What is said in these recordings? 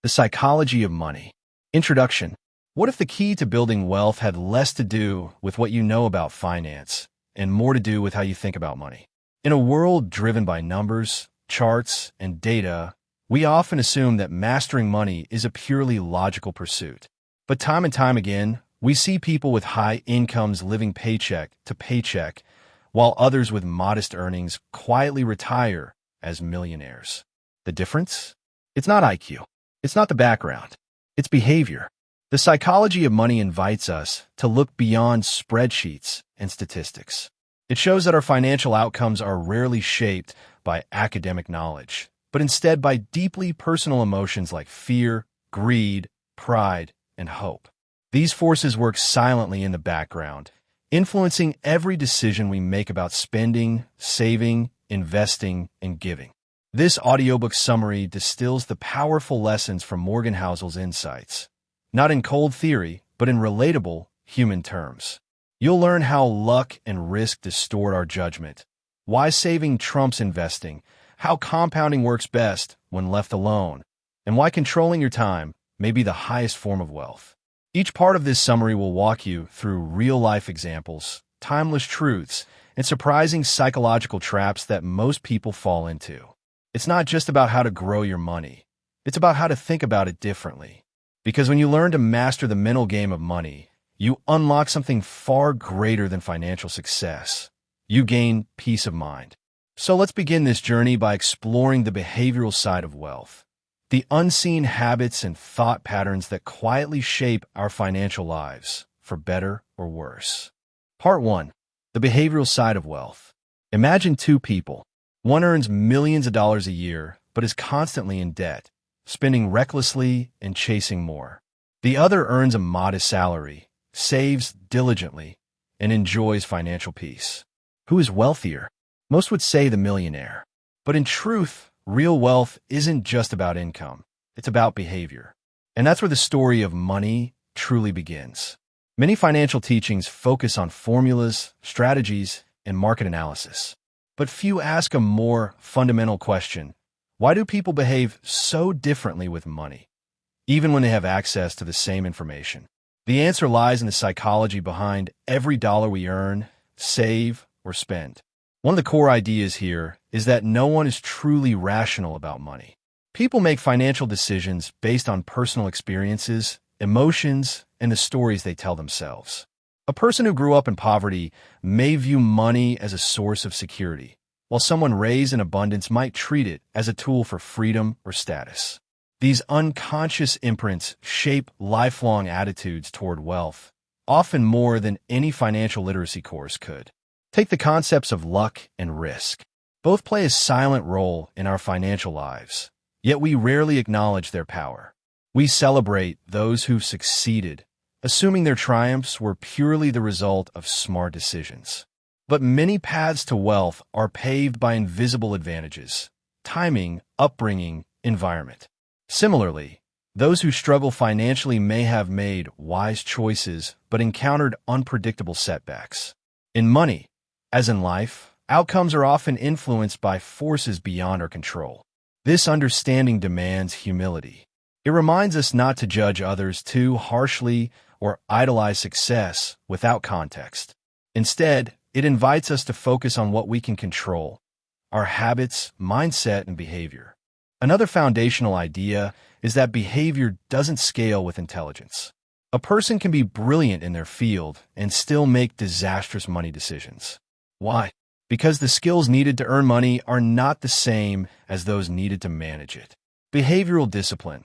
The psychology of money. Introduction. What if the key to building wealth had less to do with what you know about finance and more to do with how you think about money? In a world driven by numbers, charts, and data, we often assume that mastering money is a purely logical pursuit. But time and time again, we see people with high incomes living paycheck to paycheck, while others with modest earnings quietly retire as millionaires. The difference? It's not IQ. It's not the background. It's behavior. The psychology of money invites us to look beyond spreadsheets and statistics. It shows that our financial outcomes are rarely shaped by academic knowledge, but instead by deeply personal emotions like fear, greed, pride, and hope. These forces work silently in the background, influencing every decision we make about spending, saving, investing, and giving. This audiobook summary distills the powerful lessons from Morgan Housel's insights, not in cold theory, but in relatable human terms. You'll learn how luck and risk distort our judgment, why saving trumps investing, how compounding works best when left alone, and why controlling your time may be the highest form of wealth. Each part of this summary will walk you through real-life examples, timeless truths, and surprising psychological traps that most people fall into. It's not just about how to grow your money. It's about how to think about it differently. Because when you learn to master the mental game of money, you unlock something far greater than financial success. You gain peace of mind. So let's begin this journey by exploring the behavioral side of wealth, the unseen habits and thought patterns that quietly shape our financial lives, for better or worse. Part 1. The behavioral side of wealth. Imagine two people. One earns millions of dollars a year, but is constantly in debt, spending recklessly and chasing more. The other earns a modest salary, saves diligently, and enjoys financial peace. Who is wealthier? Most would say the millionaire. But in truth, real wealth isn't just about income. It's about behavior. And that's where the story of money truly begins. Many financial teachings focus on formulas, strategies, and market analysis. But few ask a more fundamental question. Why do people behave so differently with money, even when they have access to the same information? The answer lies in the psychology behind every dollar we earn, save, or spend. One of the core ideas here is that no one is truly rational about money. People make financial decisions based on personal experiences, emotions, and the stories they tell themselves. A person who grew up in poverty may view money as a source of security, while someone raised in abundance might treat it as a tool for freedom or status. These unconscious imprints shape lifelong attitudes toward wealth, often more than any financial literacy course could. Take the concepts of luck and risk. Both play a silent role in our financial lives, yet we rarely acknowledge their power. We celebrate those who've succeeded, assuming their triumphs were purely the result of smart decisions. But many paths to wealth are paved by invisible advantages: timing, upbringing, environment. Similarly, those who struggle financially may have made wise choices but encountered unpredictable setbacks. In money, as in life, outcomes are often influenced by forces beyond our control. This understanding demands humility. It reminds us not to judge others too harshly or idolize success without context. Instead, it invites us to focus on what we can control: our habits, mindset, and behavior. Another foundational idea is that behavior doesn't scale with intelligence. A person can be brilliant in their field and still make disastrous money decisions. Why? Because the skills needed to earn money are not the same as those needed to manage it. Behavioral discipline,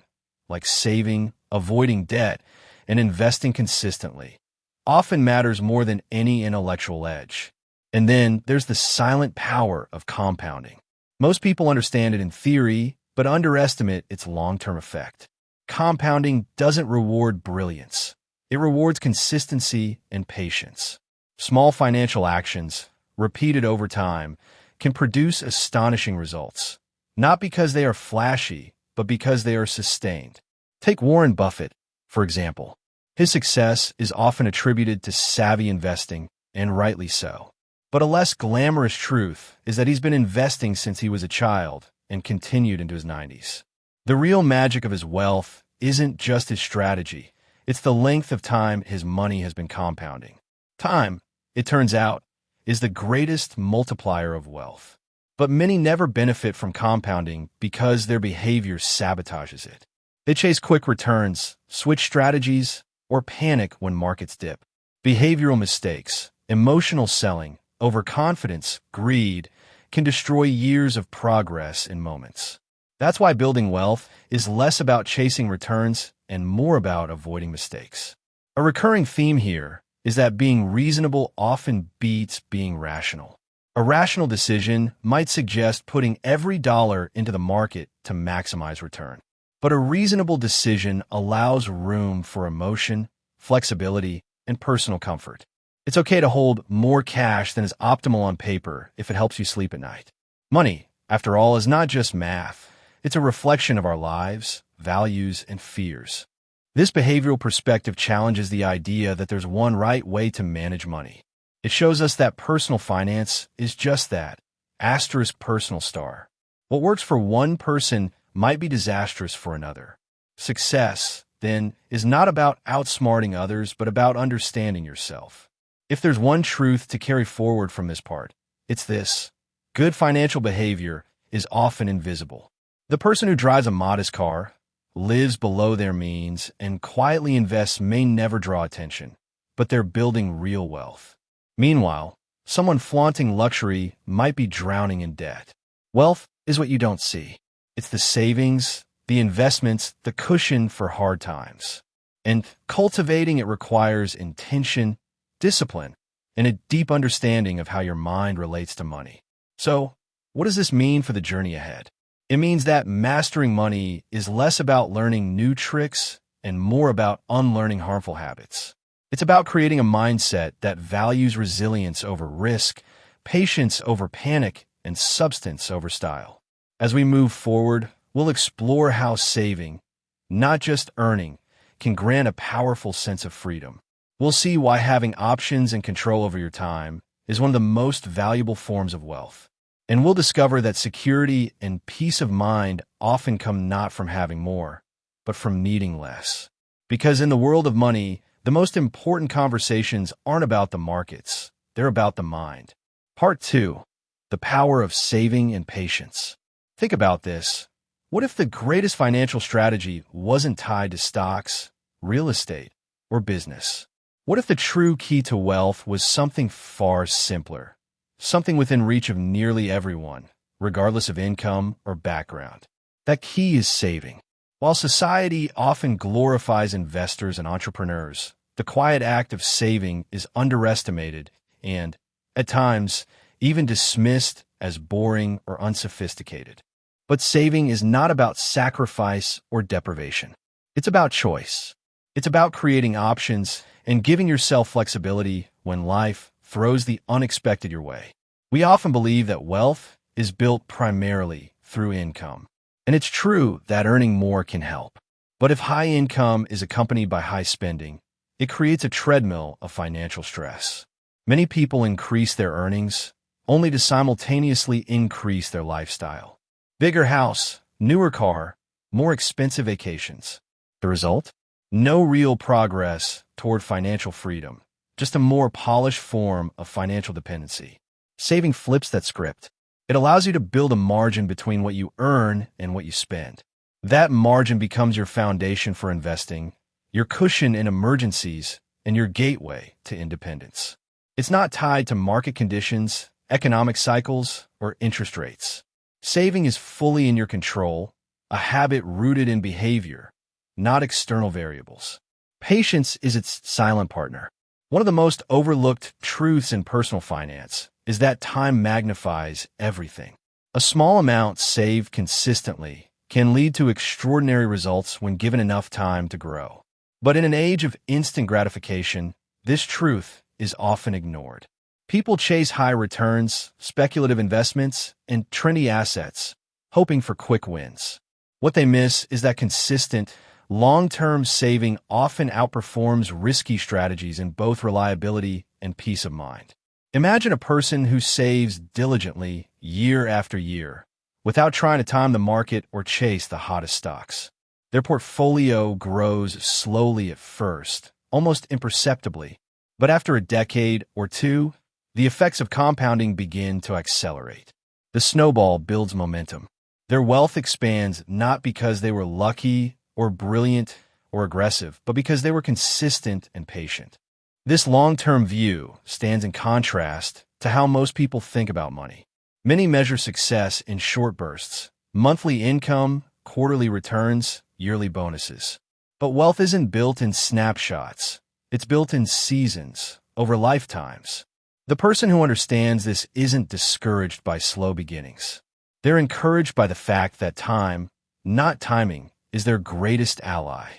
like saving, avoiding debt, and investing consistently, often matters more than any intellectual edge. And then there's the silent power of compounding. Most people understand it in theory, but underestimate its long-term effect. Compounding doesn't reward brilliance. It rewards consistency and patience. Small financial actions, repeated over time, can produce astonishing results, not because they are flashy, but because they are sustained. Take Warren Buffett, for example. His success is often attributed to savvy investing, and rightly so. But a less glamorous truth is that he's been investing since he was a child and continued into his 90s. The real magic of his wealth isn't just his strategy. It's the length of time his money has been compounding. Time, it turns out, is the greatest multiplier of wealth. But many never benefit from compounding because their behavior sabotages it. They chase quick returns, switch strategies, or panic when markets dip. Behavioral mistakes, emotional selling, overconfidence, greed can destroy years of progress in moments. That's why building wealth is less about chasing returns and more about avoiding mistakes. A recurring theme here is that being reasonable often beats being rational. A rational decision might suggest putting every dollar into the market to maximize return. But a reasonable decision allows room for emotion, flexibility, and personal comfort. It's okay to hold more cash than is optimal on paper if it helps you sleep at night. Money, after all, is not just math. It's a reflection of our lives, values, and fears. This behavioral perspective challenges the idea that there's one right way to manage money. It shows us that personal finance is just that, asterisk personal star. What works for one person might be disastrous for another. Success, then, is not about outsmarting others, but about understanding yourself. If there's one truth to carry forward from this part, it's this: good financial behavior is often invisible. The person who drives a modest car, lives below their means, and quietly invests may never draw attention, but they're building real wealth. Meanwhile, someone flaunting luxury might be drowning in debt. Wealth is what you don't see. It's the savings, the investments, the cushion for hard times. And cultivating it requires intention, discipline, and a deep understanding of how your mind relates to money. So, what does this mean for the journey ahead? It means that mastering money is less about learning new tricks and more about unlearning harmful habits. It's about creating a mindset that values resilience over risk, patience over panic, and substance over style. As we move forward, we'll explore how saving, not just earning, can grant a powerful sense of freedom. We'll see why having options and control over your time is one of the most valuable forms of wealth. And we'll discover that security and peace of mind often come not from having more, but from needing less. Because in the world of money, the most important conversations aren't about the markets, they're about the mind. Part 2. The power of saving and patience. Think about this. What if the greatest financial strategy wasn't tied to stocks, real estate, or business? What if the true key to wealth was something far simpler? Something within reach of nearly everyone, regardless of income or background. That key is saving. While society often glorifies investors and entrepreneurs, the quiet act of saving is underestimated and, at times, even dismissed as boring or unsophisticated. But saving is not about sacrifice or deprivation. It's about choice. It's about creating options and giving yourself flexibility when life throws the unexpected your way. We often believe that wealth is built primarily through income. And it's true that earning more can help. But if high income is accompanied by high spending, it creates a treadmill of financial stress. Many people increase their earnings only to simultaneously increase their lifestyle. Bigger house, newer car, more expensive vacations. The result? No real progress toward financial freedom, just a more polished form of financial dependency. Saving flips that script. It allows you to build a margin between what you earn and what you spend. That margin becomes your foundation for investing, your cushion in emergencies, and your gateway to independence. It's not tied to market conditions, economic cycles, or interest rates. Saving is fully in your control, a habit rooted in behavior, not external variables. Patience is its silent partner. One of the most overlooked truths in personal finance is that time magnifies everything. A small amount saved consistently can lead to extraordinary results when given enough time to grow. But in an age of instant gratification, this truth is often ignored. People chase high returns, speculative investments, and trendy assets, hoping for quick wins. What they miss is that consistent, long-term saving often outperforms risky strategies in both reliability and peace of mind. Imagine a person who saves diligently year after year, without trying to time the market or chase the hottest stocks. Their portfolio grows slowly at first, almost imperceptibly, but after a decade or two, the effects of compounding begin to accelerate. The snowball builds momentum. Their wealth expands not because they were lucky or brilliant or aggressive, but because they were consistent and patient. This long-term view stands in contrast to how most people think about money. Many measure success in short bursts: monthly income, quarterly returns, yearly bonuses. But wealth isn't built in snapshots. It's built in seasons, over lifetimes. The person who understands this isn't discouraged by slow beginnings. They're encouraged by the fact that time, not timing, is their greatest ally.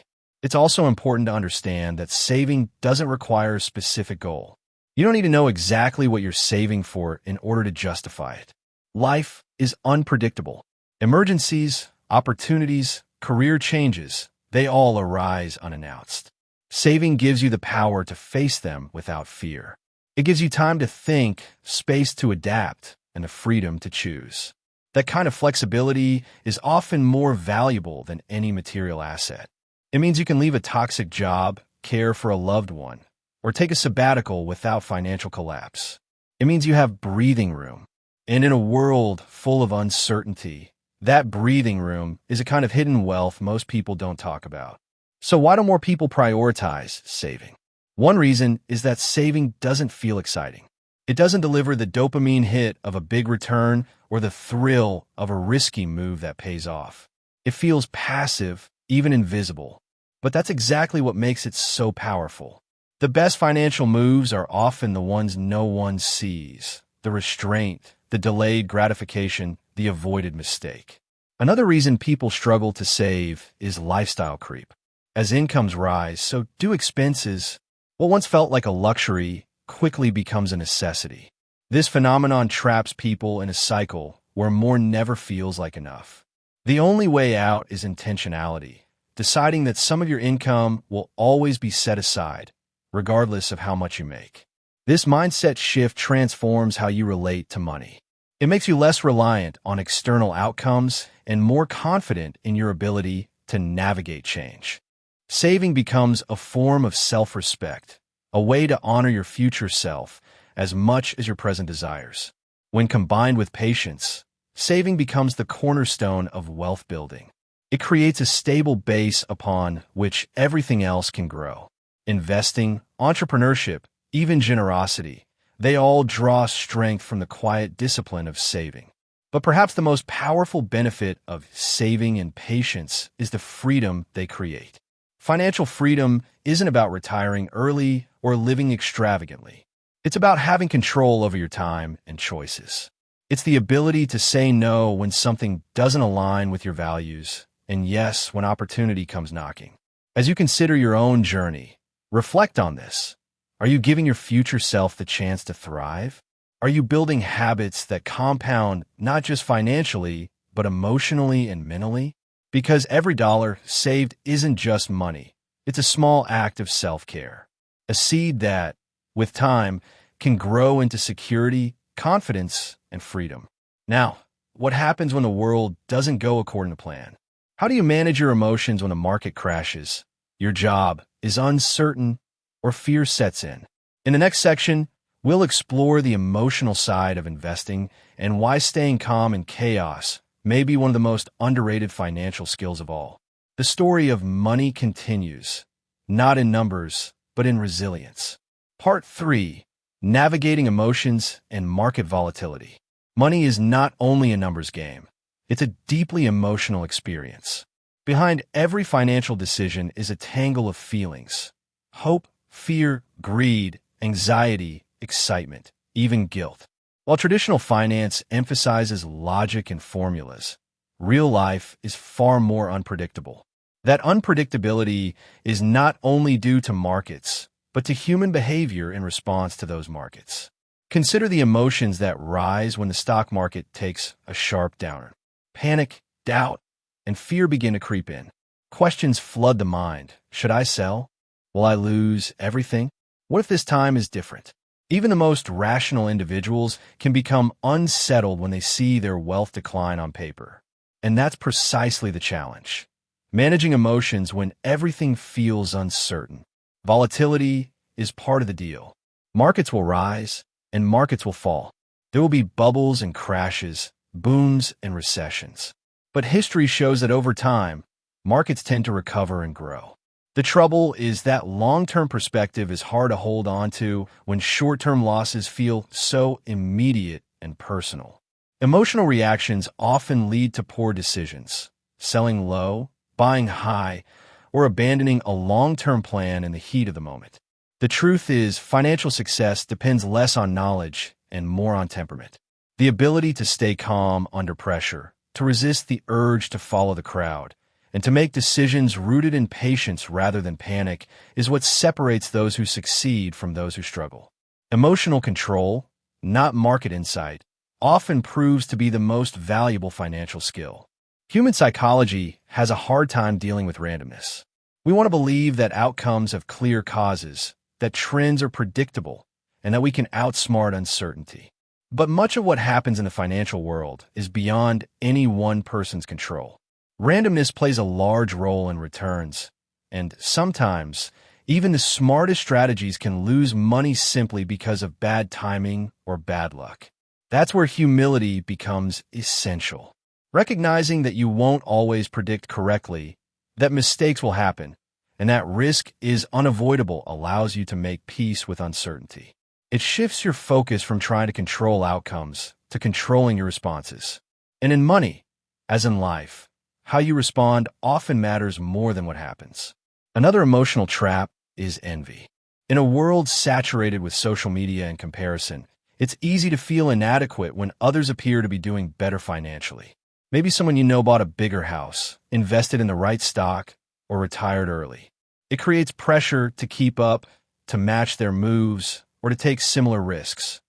It's also important to understand that saving doesn't require a specific goal. You don't need to know exactly what you're saving for in order to justify it. Life is unpredictable. Emergencies, opportunities, career changes, they all arise unannounced. Saving gives you the power to face them without fear. It gives you time to think, space to adapt, and the freedom to choose. That kind of flexibility is often more valuable than any material asset. It means you can leave a toxic job, care for a loved one, or take a sabbatical without financial collapse. It means you have breathing room. And in a world full of uncertainty, that breathing room is a kind of hidden wealth most people don't talk about. So why do more people prioritize saving? One reason is that saving doesn't feel exciting. It doesn't deliver the dopamine hit of a big return or the thrill of a risky move that pays off. It feels passive, even invisible. But that's exactly what makes it so powerful. The best financial moves are often the ones no one sees: the restraint, the delayed gratification, the avoided mistake. Another reason people struggle to save is lifestyle creep. As incomes rise, so do expenses. What once felt like a luxury quickly becomes a necessity. This phenomenon traps people in a cycle where more never feels like enough. The only way out is intentionality, deciding that some of your income will always be set aside, regardless of how much you make. This mindset shift transforms how you relate to money. It makes you less reliant on external outcomes and more confident in your ability to navigate change. Saving becomes a form of self-respect, a way to honor your future self as much as your present desires. When combined with patience, saving becomes the cornerstone of wealth building. It creates a stable base upon which everything else can grow. Investing, entrepreneurship, even generosity, they all draw strength from the quiet discipline of saving. But perhaps the most powerful benefit of saving and patience is the freedom they create. Financial freedom isn't about retiring early or living extravagantly. It's about having control over your time and choices. It's the ability to say no when something doesn't align with your values, and yes when opportunity comes knocking. As you consider your own journey, reflect on this. Are you giving your future self the chance to thrive? Are you building habits that compound not just financially, but emotionally and mentally? Because every dollar saved isn't just money. It's a small act of self-care. A seed that, with time, can grow into security, confidence, and freedom. Now, what happens when the world doesn't go according to plan? How do you manage your emotions when the market crashes, your job is uncertain, or fear sets in? In the next section, we'll explore the emotional side of investing and why staying calm in chaos may be one of the most underrated financial skills of all. The story of money continues, not in numbers, but in resilience. Part 3. Navigating emotions and market volatility. Money is not only a numbers game, it's a deeply emotional experience. Behind every financial decision is a tangle of feelings: hope, fear, greed, anxiety, excitement, even guilt. While traditional finance emphasizes logic and formulas, real life is far more unpredictable. That unpredictability is not only due to markets, but to human behavior in response to those markets. Consider the emotions that rise when the stock market takes a sharp downturn. Panic, doubt, and fear begin to creep in. Questions flood the mind. Should I sell? Will I lose everything? What if this time is different? Even the most rational individuals can become unsettled when they see their wealth decline on paper. And that's precisely the challenge. Managing emotions when everything feels uncertain. Volatility is part of the deal. Markets will rise and markets will fall. There will be bubbles and crashes, booms and recessions. But history shows that over time, markets tend to recover and grow. The trouble is that long-term perspective is hard to hold on to when short-term losses feel so immediate and personal. Emotional reactions often lead to poor decisions, selling low, buying high, or abandoning a long-term plan in the heat of the moment. The truth is, financial success depends less on knowledge and more on temperament. The ability to stay calm under pressure, to resist the urge to follow the crowd, and to make decisions rooted in patience rather than panic is what separates those who succeed from those who struggle. Emotional control, not market insight, often proves to be the most valuable financial skill. Human psychology has a hard time dealing with randomness. We want to believe that outcomes have clear causes, that trends are predictable, and that we can outsmart uncertainty. But much of what happens in the financial world is beyond any one person's control. Randomness plays a large role in returns, and sometimes, even the smartest strategies can lose money simply because of bad timing or bad luck. That's where humility becomes essential. Recognizing that you won't always predict correctly, that mistakes will happen, and that risk is unavoidable allows you to make peace with uncertainty. It shifts your focus from trying to control outcomes to controlling your responses. And in money, as in life, how you respond often matters more than what happens. Another emotional trap is envy. In a world saturated with social media and comparison, it's easy to feel inadequate when others appear to be doing better financially. Maybe someone you know bought a bigger house, invested in the right stock, or retired early. It creates pressure to keep up, to match their moves, or to take similar risks,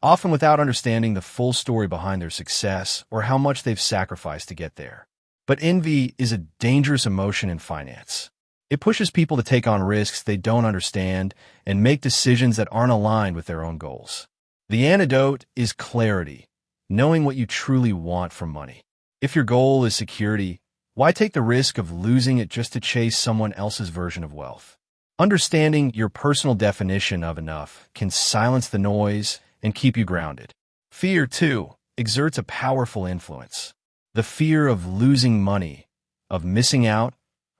often without understanding the full story behind their success or how much they've sacrificed to get there. But envy is a dangerous emotion in finance. It pushes people to take on risks they don't understand and make decisions that aren't aligned with their own goals. The antidote is clarity, knowing what you truly want from money. If your goal is security, why take the risk of losing it just to chase someone else's version of wealth? Understanding your personal definition of enough can silence the noise and keep you grounded. Fear, too, exerts a powerful influence. The fear of losing money, of missing out,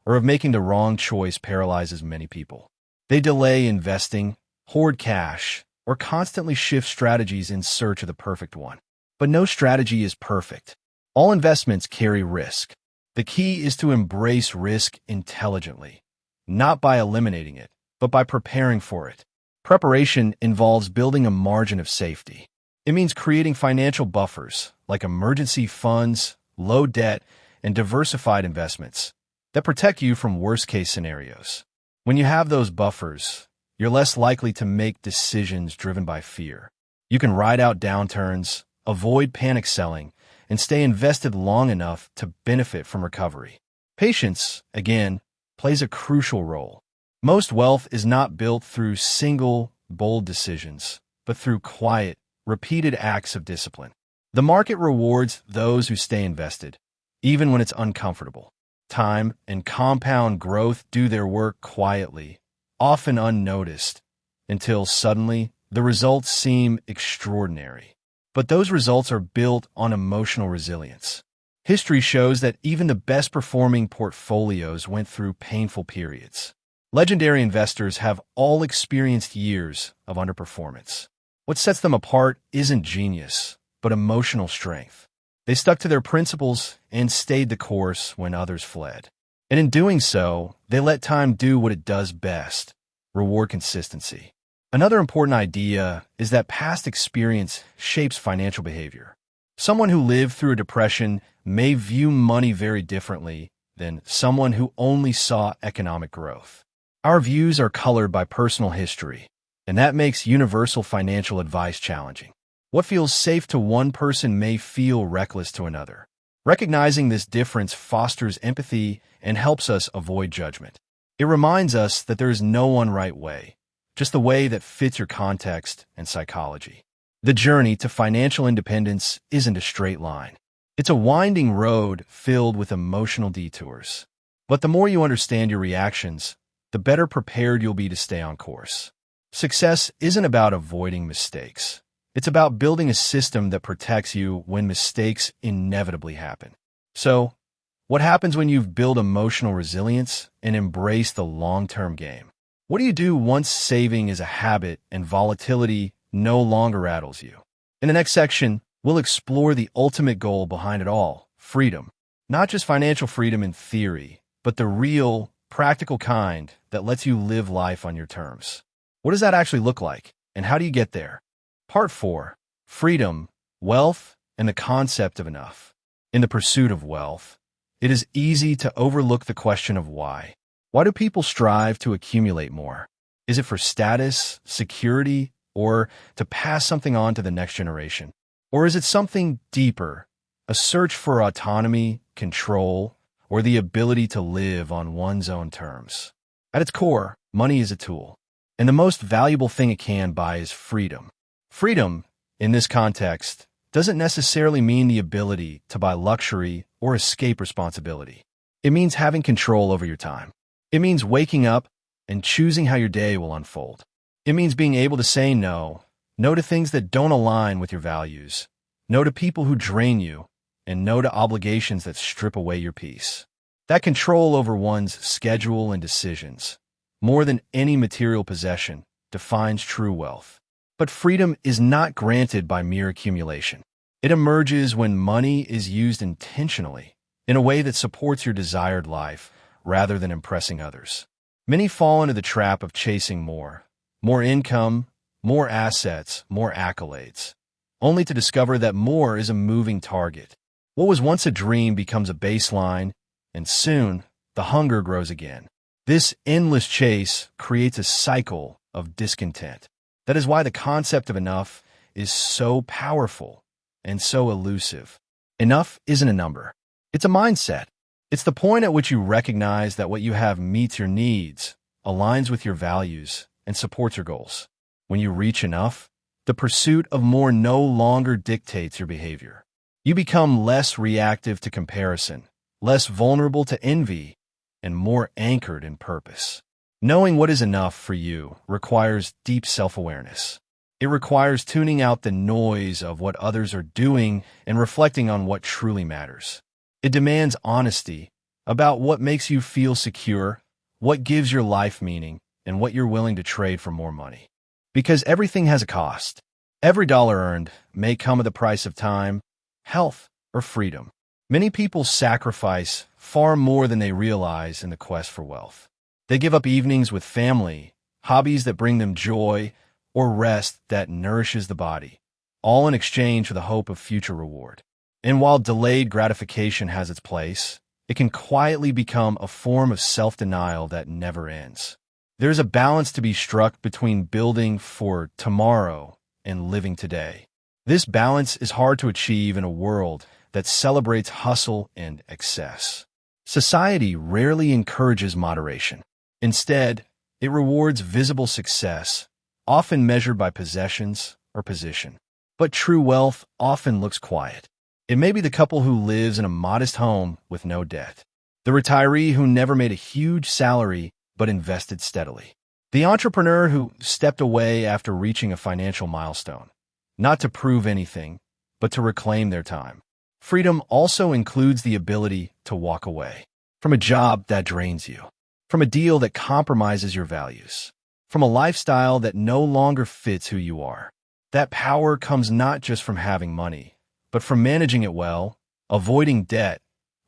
or of making the wrong choice paralyzes many people. They delay investing, hoard cash, or constantly shift strategies in search of the perfect one. But no strategy is perfect. All investments carry risk. The key is to embrace risk intelligently, not by eliminating it, but by preparing for it. Preparation involves building a margin of safety. It means creating financial buffers, like emergency funds, low debt, and diversified investments that protect you from worst-case scenarios. When you have those buffers, you're less likely to make decisions driven by fear. You can ride out downturns, avoid panic selling, and stay invested long enough to benefit from recovery. Patience, again, plays a crucial role. Most wealth is not built through single, bold decisions, but through quiet, repeated acts of discipline. The market rewards those who stay invested, even when it's uncomfortable. Time and compound growth do their work quietly, often unnoticed, until suddenly the results seem extraordinary. But those results are built on emotional resilience. History shows that even the best-performing portfolios went through painful periods. Legendary investors have all experienced years of underperformance. What sets them apart isn't genius, but emotional strength. They stuck to their principles and stayed the course when others fled. And in doing so, they let time do what it does best, reward consistency. Another important idea is that past experience shapes financial behavior. Someone who lived through a depression may view money very differently than someone who only saw economic growth. Our views are colored by personal history, and that makes universal financial advice challenging. What feels safe to one person may feel reckless to another. Recognizing this difference fosters empathy and helps us avoid judgment. It reminds us that there is no one right way, just the way that fits your context and psychology. The journey to financial independence isn't a straight line. It's a winding road filled with emotional detours. But the more you understand your reactions, the better prepared you'll be to stay on course. Success isn't about avoiding mistakes. It's about building a system that protects you when mistakes inevitably happen. So, what happens when you've built emotional resilience and embraced the long-term game? What do you do once saving is a habit and volatility no longer rattles you? In the next section, we'll explore the ultimate goal behind it all, freedom. Not just financial freedom in theory, but the real, practical kind that lets you live life on your terms. What does that actually look like, and how do you get there? Part 4. Freedom, Wealth, and the Concept of Enough. In the pursuit of wealth, it is easy to overlook the question of why. Why do people strive to accumulate more? Is it for status, security, or to pass something on to the next generation? Or is it something deeper, a search for autonomy, control, or the ability to live on one's own terms? At its core, money is a tool, and the most valuable thing it can buy is freedom. Freedom, in this context, doesn't necessarily mean the ability to buy luxury or escape responsibility. It means having control over your time. It means waking up and choosing how your day will unfold. It means being able to say no to things that don't align with your values, no to people who drain you, and no to obligations that strip away your peace. That control over one's schedule and decisions, more than any material possession, defines true wealth. But freedom is not granted by mere accumulation. It emerges when money is used intentionally, in a way that supports your desired life rather than impressing others. Many fall into the trap of chasing more income, more assets, more accolades, only to discover that more is a moving target. What was once a dream becomes a baseline, and soon the hunger grows again. This endless chase creates a cycle of discontent. That is why the concept of enough is so powerful and so elusive. Enough isn't a number. It's a mindset. It's the point at which you recognize that what you have meets your needs, aligns with your values, and supports your goals. When you reach enough, the pursuit of more no longer dictates your behavior. You become less reactive to comparison, less vulnerable to envy, and more anchored in purpose. Knowing what is enough for you requires deep self-awareness. It requires tuning out the noise of what others are doing and reflecting on what truly matters. It demands honesty about what makes you feel secure, what gives your life meaning, and what you're willing to trade for more money. Because everything has a cost. Every dollar earned may come at the price of time, health, or freedom. Many people sacrifice far more than they realize in the quest for wealth. They give up evenings with family, hobbies that bring them joy, or rest that nourishes the body, all in exchange for the hope of future reward. And while delayed gratification has its place, it can quietly become a form of self-denial that never ends. There's a balance to be struck between building for tomorrow and living today. This balance is hard to achieve in a world that celebrates hustle and excess. Society rarely encourages moderation. Instead, it rewards visible success, often measured by possessions or position. But true wealth often looks quiet. It may be the couple who lives in a modest home with no debt, the retiree who never made a huge salary but invested steadily, the entrepreneur who stepped away after reaching a financial milestone, not to prove anything, but to reclaim their time. Freedom also includes the ability to walk away from a job that drains you, from a deal that compromises your values, from a lifestyle that no longer fits who you are. That power comes not just from having money, but from managing it well, avoiding debt,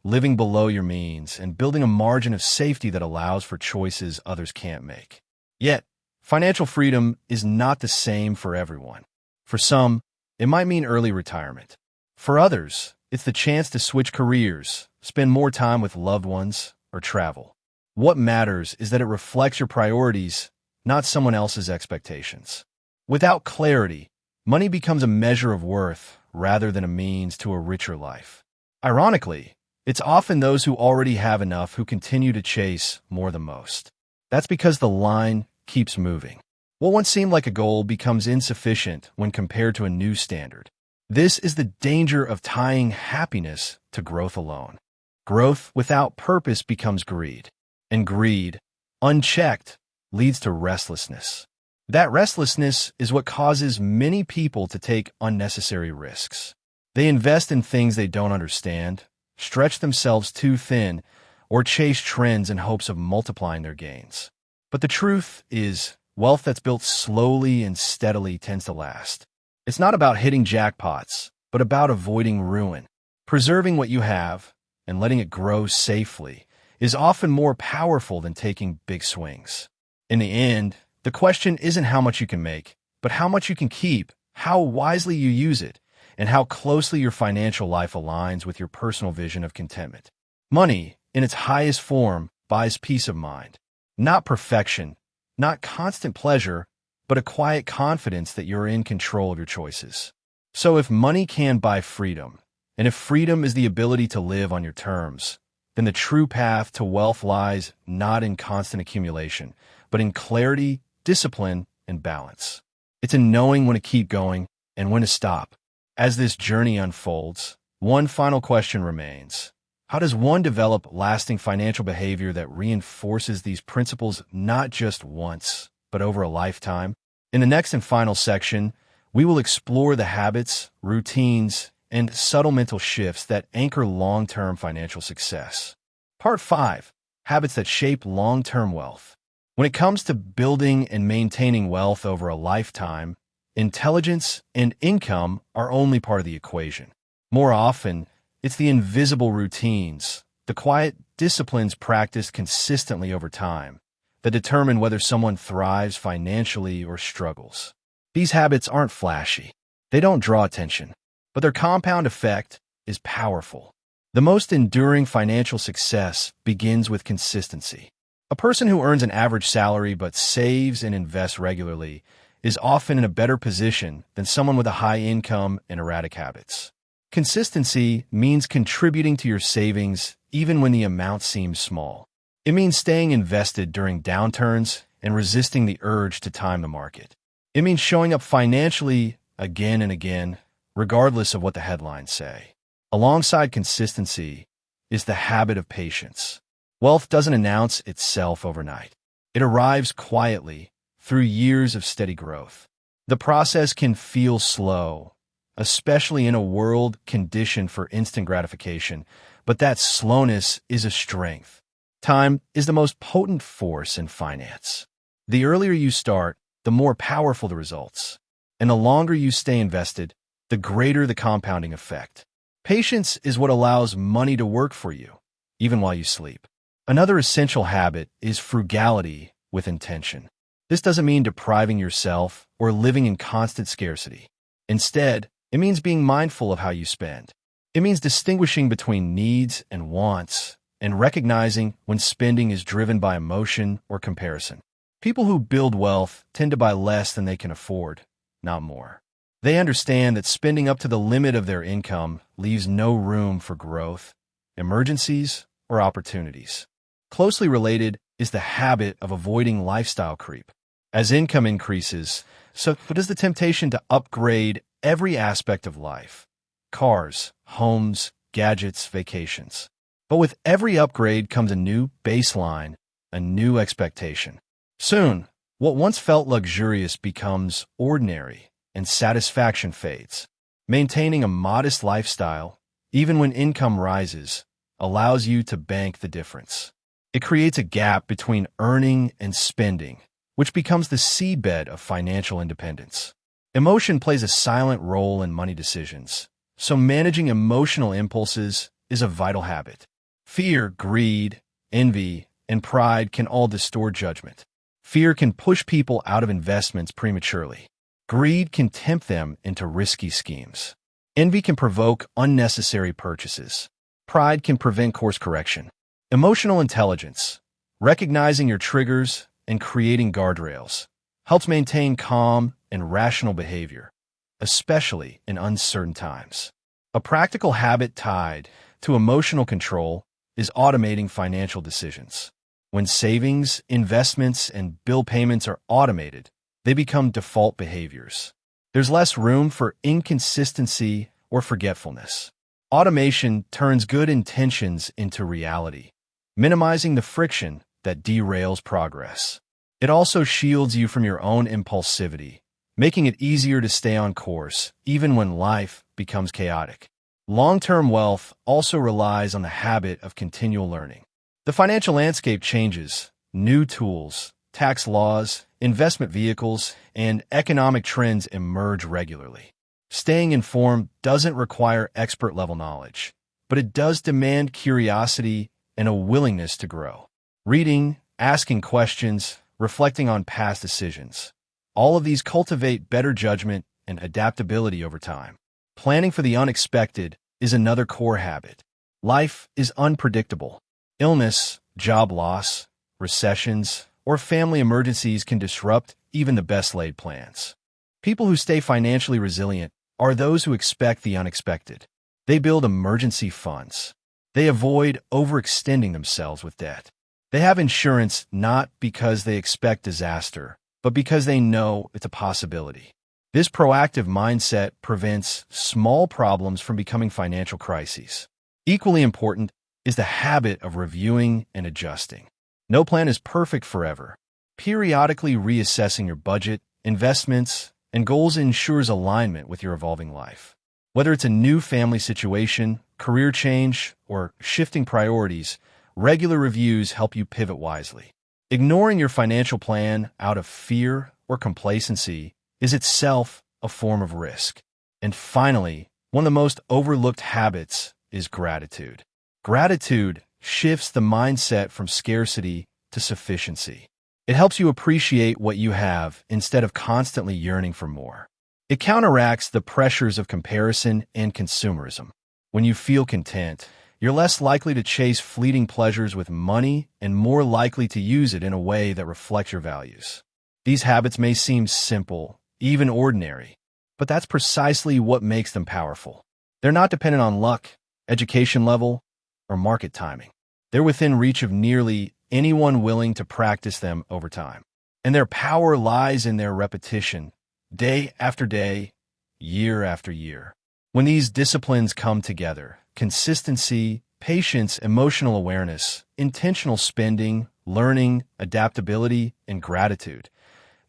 living below your means, and building a margin of safety that allows for choices others can't make. Yet, financial freedom is not the same for everyone. For some, it might mean early retirement. For others, it's the chance to switch careers, spend more time with loved ones, or travel. What matters is that it reflects your priorities, not someone else's expectations. Without clarity, money becomes a measure of worth rather than a means to a richer life. Ironically, it's often those who already have enough who continue to chase more than most. That's because the line keeps moving. What once seemed like a goal becomes insufficient when compared to a new standard. This is the danger of tying happiness to growth alone. Growth without purpose becomes greed, and greed, unchecked, leads to restlessness. That restlessness is what causes many people to take unnecessary risks. They invest in things they don't understand, stretch themselves too thin, or chase trends in hopes of multiplying their gains. But the truth is, wealth that's built slowly and steadily tends to last. It's not about hitting jackpots, but about avoiding ruin. Preserving what you have and letting it grow safely is often more powerful than taking big swings. In the end, the question isn't how much you can make, but how much you can keep, how wisely you use it, and how closely your financial life aligns with your personal vision of contentment. Money, in its highest form, buys peace of mind. Not perfection, not constant pleasure, but a quiet confidence that you're in control of your choices. So if money can buy freedom, and if freedom is the ability to live on your terms, then the true path to wealth lies not in constant accumulation, but in clarity, discipline, and balance. It's in knowing when to keep going and when to stop. As this journey unfolds, one final question remains. How does one develop lasting financial behavior that reinforces these principles not just once, but over a lifetime? In the next and final section, we will explore the habits, routines, and subtle mental shifts that anchor long-term financial success. Part 5. Habits that shape long-term wealth. When it comes to building and maintaining wealth over a lifetime, intelligence and income are only part of the equation. More often, it's the invisible routines, the quiet disciplines practiced consistently over time, that determine whether someone thrives financially or struggles. These habits aren't flashy. They don't draw attention, but their compound effect is powerful. The most enduring financial success begins with consistency. A person who earns an average salary but saves and invests regularly is often in a better position than someone with a high income and erratic habits. Consistency means contributing to your savings even when the amount seems small. It means staying invested during downturns and resisting the urge to time the market. It means showing up financially again and again, regardless of what the headlines say. Alongside consistency is the habit of patience. Wealth doesn't announce itself overnight. It arrives quietly through years of steady growth. The process can feel slow, especially in a world conditioned for instant gratification, but that slowness is a strength. Time is the most potent force in finance. The earlier you start, the more powerful the results. And the longer you stay invested, the greater the compounding effect. Patience is what allows money to work for you, even while you sleep. Another essential habit is frugality with intention. This doesn't mean depriving yourself or living in constant scarcity. Instead, it means being mindful of how you spend. It means distinguishing between needs and wants and recognizing when spending is driven by emotion or comparison. People who build wealth tend to buy less than they can afford, not more. They understand that spending up to the limit of their income leaves no room for growth, emergencies, or opportunities. Closely related is the habit of avoiding lifestyle creep. As income increases, so does the temptation to upgrade every aspect of life: cars, homes, gadgets, vacations. But with every upgrade comes a new baseline, a new expectation. Soon, what once felt luxurious becomes ordinary, and satisfaction fades. Maintaining a modest lifestyle, even when income rises, allows you to bank the difference. It creates a gap between earning and spending, which becomes the seedbed of financial independence. Emotion plays a silent role in money decisions, so managing emotional impulses is a vital habit. Fear, greed, envy, and pride can all distort judgment. Fear can push people out of investments prematurely. Greed can tempt them into risky schemes. Envy can provoke unnecessary purchases. Pride can prevent course correction. Emotional intelligence, recognizing your triggers and creating guardrails, helps maintain calm and rational behavior, especially in uncertain times. A practical habit tied to emotional control is automating financial decisions. When savings, investments, and bill payments are automated, They become default behaviors. There's less room for inconsistency or forgetfulness. Automation turns good intentions into reality, minimizing the friction that derails progress. It also shields you from your own impulsivity, making it easier to stay on course even when life becomes chaotic. Long-term wealth also relies on the habit of continual learning. The financial landscape changes. New tools, tax laws, investment vehicles, and economic trends emerge regularly. Staying informed doesn't require expert-level knowledge, but it does demand curiosity and a willingness to grow. Reading, asking questions, reflecting on past decisions. All of these cultivate better judgment and adaptability over time. Planning for the unexpected is another core habit. Life is unpredictable. Illness, job loss, recessions, or family emergencies can disrupt even the best-laid plans. People who stay financially resilient are those who expect the unexpected. They build emergency funds. They avoid overextending themselves with debt. They have insurance not because they expect disaster, but because they know it's a possibility. This proactive mindset prevents small problems from becoming financial crises. Equally important is the habit of reviewing and adjusting. No plan is perfect forever. Periodically reassessing your budget, investments, and goals ensures alignment with your evolving life. Whether it's a new family situation, career change, or shifting priorities, regular reviews help you pivot wisely. Ignoring your financial plan out of fear or complacency is itself a form of risk. And finally, one of the most overlooked habits is gratitude. Gratitude shifts the mindset from scarcity to sufficiency. It helps you appreciate what you have instead of constantly yearning for more. It counteracts the pressures of comparison and consumerism. When you feel content, you're less likely to chase fleeting pleasures with money and more likely to use it in a way that reflects your values. These habits may seem simple, even ordinary, but that's precisely what makes them powerful. They're not dependent on luck, education level, or market timing. They're within reach of nearly anyone willing to practice them over time. And their power lies in their repetition, day after day, year after year. When these disciplines come together, consistency, patience, emotional awareness, intentional spending, learning, adaptability, and gratitude,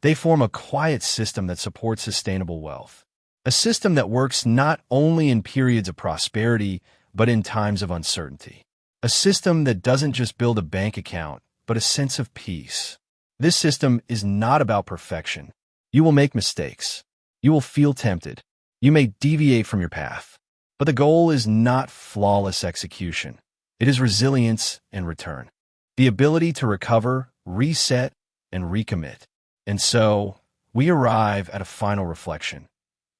they form a quiet system that supports sustainable wealth. A system that works not only in periods of prosperity, but in times of uncertainty. A system that doesn't just build a bank account, but a sense of peace. This system is not about perfection. You will make mistakes. You will feel tempted. You may deviate from your path. But the goal is not flawless execution. It is resilience and return. The ability to recover, reset, and recommit. And so, we arrive at a final reflection.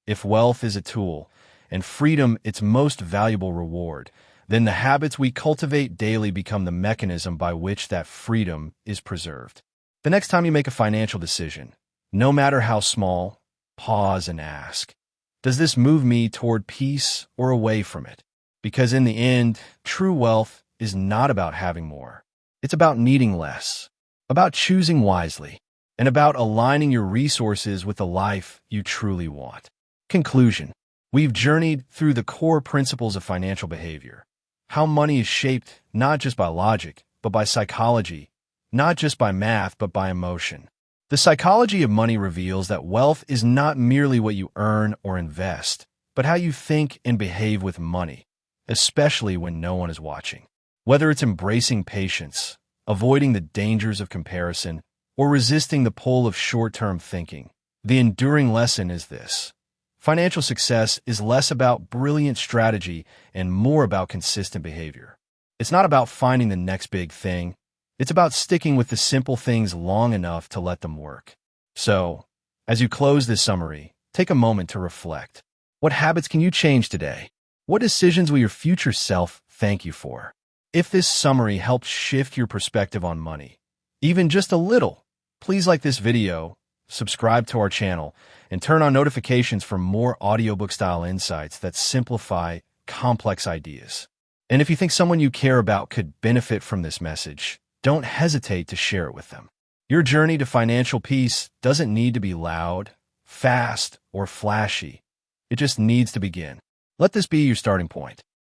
If wealth is a tool, and freedom its most valuable reward, then the habits we cultivate daily become the mechanism by which that freedom is preserved. The next time you make a financial decision, no matter how small, pause and ask, does this move me toward peace or away from it? Because in the end, true wealth is not about having more. It's about needing less, about choosing wisely, and about aligning your resources with the life you truly want. Conclusion. We've journeyed through the core principles of financial behavior. How money is shaped not just by logic, but by psychology, not just by math, but by emotion. The psychology of money reveals that wealth is not merely what you earn or invest, but how you think and behave with money, especially when no one is watching. Whether it's embracing patience, avoiding the dangers of comparison, or resisting the pull of short-term thinking, the enduring lesson is this. Financial success is less about brilliant strategy and more about consistent behavior. It's not about finding the next big thing. It's about sticking with the simple things long enough to let them work. So, as you close this summary, take a moment to reflect. What habits can you change today? What decisions will your future self thank you for? If this summary helps shift your perspective on money, even just a little, please like this video, subscribe to our channel, and turn on notifications for more audiobook-style insights that simplify complex ideas. And if you think someone you care about could benefit from this message, don't hesitate to share it with them. Your journey to financial peace doesn't need to be loud, fast, or flashy. It just needs to begin. Let this be your starting point.